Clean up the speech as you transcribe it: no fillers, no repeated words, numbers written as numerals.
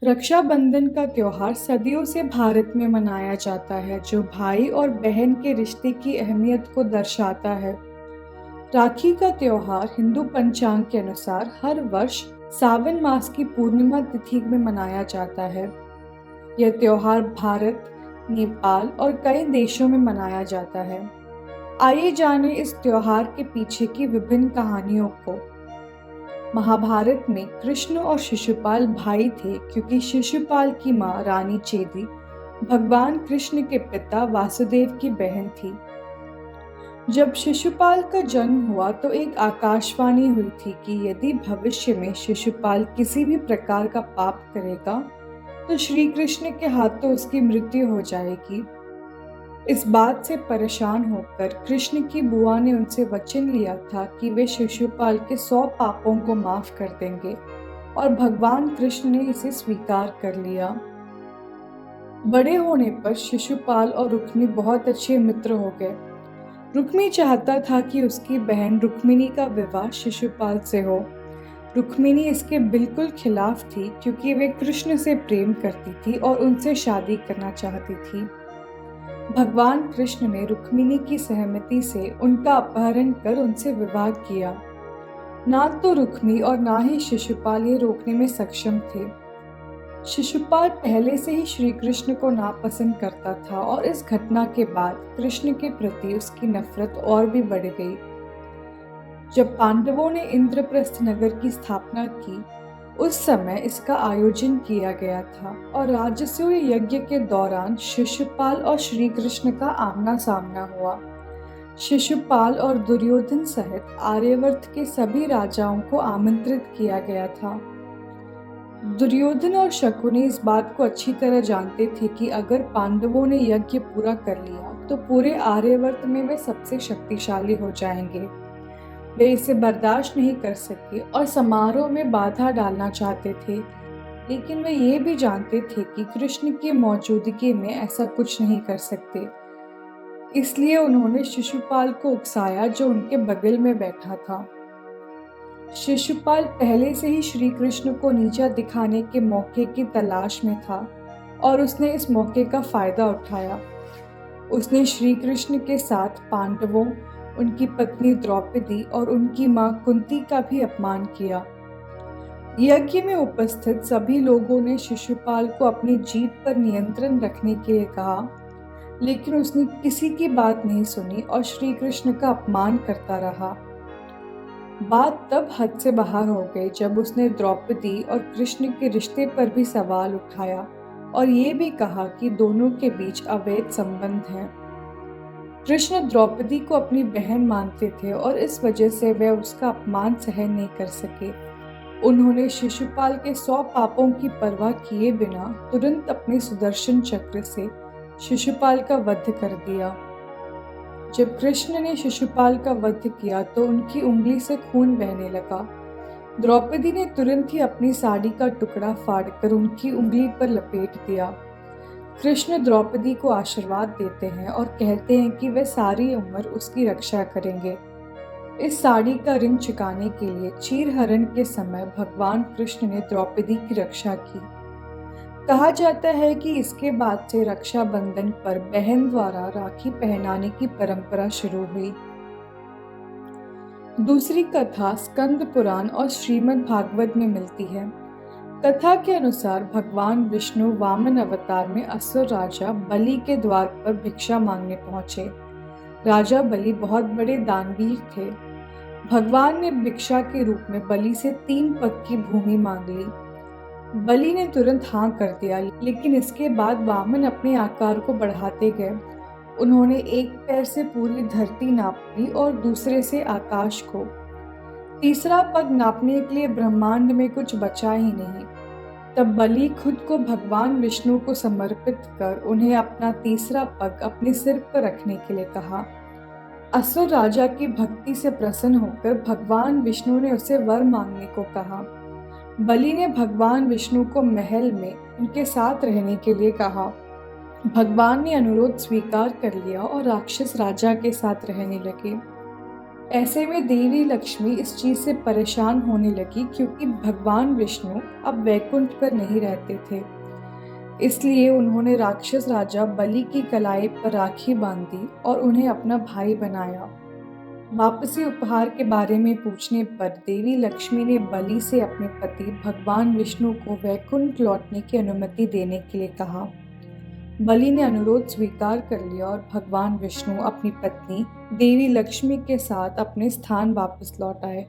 रक्षाबंधन का त्योहार सदियों से भारत में मनाया जाता है, जो भाई और बहन के रिश्ते की अहमियत को दर्शाता है। राखी का त्योहार हिंदू पंचांग के अनुसार हर वर्ष सावन मास की पूर्णिमा तिथि में मनाया जाता है। यह त्योहार भारत, नेपाल और कई देशों में मनाया जाता है। आइए जानें इस त्योहार के पीछे की विभिन्न कहानियों को। महाभारत में कृष्ण और शिशुपाल भाई थे, क्योंकि शिशुपाल की मां रानी चेदी भगवान कृष्ण के पिता वासुदेव की बहन थी। जब शिशुपाल का जन्म हुआ तो एक आकाशवाणी हुई थी कि यदि भविष्य में शिशुपाल किसी भी प्रकार का पाप करेगा तो श्री कृष्ण के हाथों उसकी मृत्यु हो जाएगी। इस बात से परेशान होकर कृष्ण की बुआ ने उनसे वचन लिया था कि वे शिशुपाल के 100 पापों को माफ कर देंगे, और भगवान कृष्ण ने इसे स्वीकार कर लिया। बड़े होने पर शिशुपाल और रुक्मी बहुत अच्छे मित्र हो गए। रुक्मी चाहता था कि उसकी बहन रुक्मिणी का विवाह शिशुपाल से हो। रुक्मिणी इसके बिल्कुल खिलाफ थी, क्योंकि वे कृष्ण से प्रेम करती थी और उनसे शादी करना चाहती थी। भगवान कृष्ण ने रुक्मिणी की सहमति से उनका अपहरण कर उनसे विवाह किया। ना तो रुक्मी और ना ही शिशुपाल ये रोकने में सक्षम थे। शिशुपाल पहले से ही श्री कृष्ण को नापसंद करता था, और इस घटना के बाद कृष्ण के प्रति उसकी नफरत और भी बढ़ गई। जब पांडवों ने इंद्रप्रस्थ नगर की स्थापना की, उस समय इसका आयोजन किया गया था, और राजसूय यज्ञ के दौरान शिशुपाल और श्री कृष्ण का आमना सामना हुआ। शिशुपाल और दुर्योधन सहित आर्यावर्त के सभी राजाओं को आमंत्रित किया गया था। दुर्योधन और शकुनी इस बात को अच्छी तरह जानते थे कि अगर पांडवों ने यज्ञ पूरा कर लिया तो पूरे आर्यावर्त में वे सबसे शक्तिशाली हो जाएंगे। वे इसे बर्दाश्त नहीं कर सके और समारोह में बाधा डालना चाहते थे, लेकिन वे ये भी जानते थे कि कृष्ण की मौजूदगी में ऐसा कुछ नहीं कर सकते। इसलिए उन्होंने शिशुपाल को उकसाया, जो उनके बगल में बैठा था। शिशुपाल पहले से ही श्री कृष्ण को नीचा दिखाने के मौके की तलाश में था, और उसने इस मौके का फायदा उठाया। उसने श्री कृष्ण के साथ पांडवों, उनकी पत्नी द्रौपदी और उनकी मां कुंती का भी अपमान किया। यज्ञ में उपस्थित सभी लोगों ने शिशुपाल को अपनी जीभ पर नियंत्रण रखने के लिए कहा, लेकिन उसने किसी की बात नहीं सुनी और श्री कृष्ण का अपमान करता रहा। बात तब हद से बाहर हो गई जब उसने द्रौपदी और कृष्ण के रिश्ते पर भी सवाल उठाया, और ये भी कहा कि दोनों के बीच अवैध संबंध है। कृष्ण द्रौपदी को अपनी बहन मानते थे, और इस वजह से वे उसका अपमान सहन नहीं कर सके। उन्होंने शिशुपाल के 100 पापों की परवाह किए बिना तुरंत अपने सुदर्शन चक्र से शिशुपाल का वध कर दिया। जब कृष्ण ने शिशुपाल का वध किया तो उनकी उंगली से खून बहने लगा। द्रौपदी ने तुरंत ही अपनी साड़ी का टुकड़ा फाड़कर उनकी उंगली पर लपेट दिया। कृष्ण द्रौपदी को आशीर्वाद देते हैं और कहते हैं कि वे सारी उम्र उसकी रक्षा करेंगे। इस साड़ी का ऋण चुकाने के लिए चीरहरण के समय भगवान कृष्ण ने द्रौपदी की रक्षा की। कहा जाता है कि इसके बाद से रक्षाबंधन पर बहन द्वारा राखी पहनाने की परंपरा शुरू हुई। दूसरी कथा स्कंद पुराण और श्रीमद् भागवत में मिलती है। कथा के अनुसार भगवान विष्णु वामन अवतार में असुर राजा बलि के द्वार पर भिक्षा मांगने पहुंचे। राजा बलि बहुत बड़े दानवीर थे। भगवान ने भिक्षा के रूप में बलि से 3 पग की भूमि मांग ली। बलि ने तुरंत हाँ कर दिया, लेकिन इसके बाद वामन अपने आकार को बढ़ाते गए। उन्होंने एक पैर से पूरी धरती नाप ली और दूसरे से आकाश को। तीसरा पग नापने के लिए ब्रह्मांड में कुछ बचा ही नहीं। तब बलि खुद को भगवान विष्णु को समर्पित कर उन्हें अपना तीसरा पग अपने सिर पर रखने के लिए कहा। असुर राजा की भक्ति से प्रसन्न होकर भगवान विष्णु ने उसे वर मांगने को कहा। बलि ने भगवान विष्णु को महल में उनके साथ रहने के लिए कहा। भगवान ने अनुरोध स्वीकार कर लिया और राक्षस राजा के साथ रहने लगे। ऐसे में देवी लक्ष्मी इस चीज़ से परेशान होने लगी क्योंकि भगवान विष्णु अब वैकुंठ पर नहीं रहते थे। इसलिए उन्होंने राक्षस राजा बलि की कलाई पर राखी बांधी और उन्हें अपना भाई बनाया। वापसी उपहार के बारे में पूछने पर देवी लक्ष्मी ने बलि से अपने पति भगवान विष्णु को वैकुंठ लौटने की अनुमति देने के लिए कहा। बलि ने अनुरोध स्वीकार कर लिया और भगवान विष्णु अपनी पत्नी देवी लक्ष्मी के साथ अपने स्थान वापस लौट आए।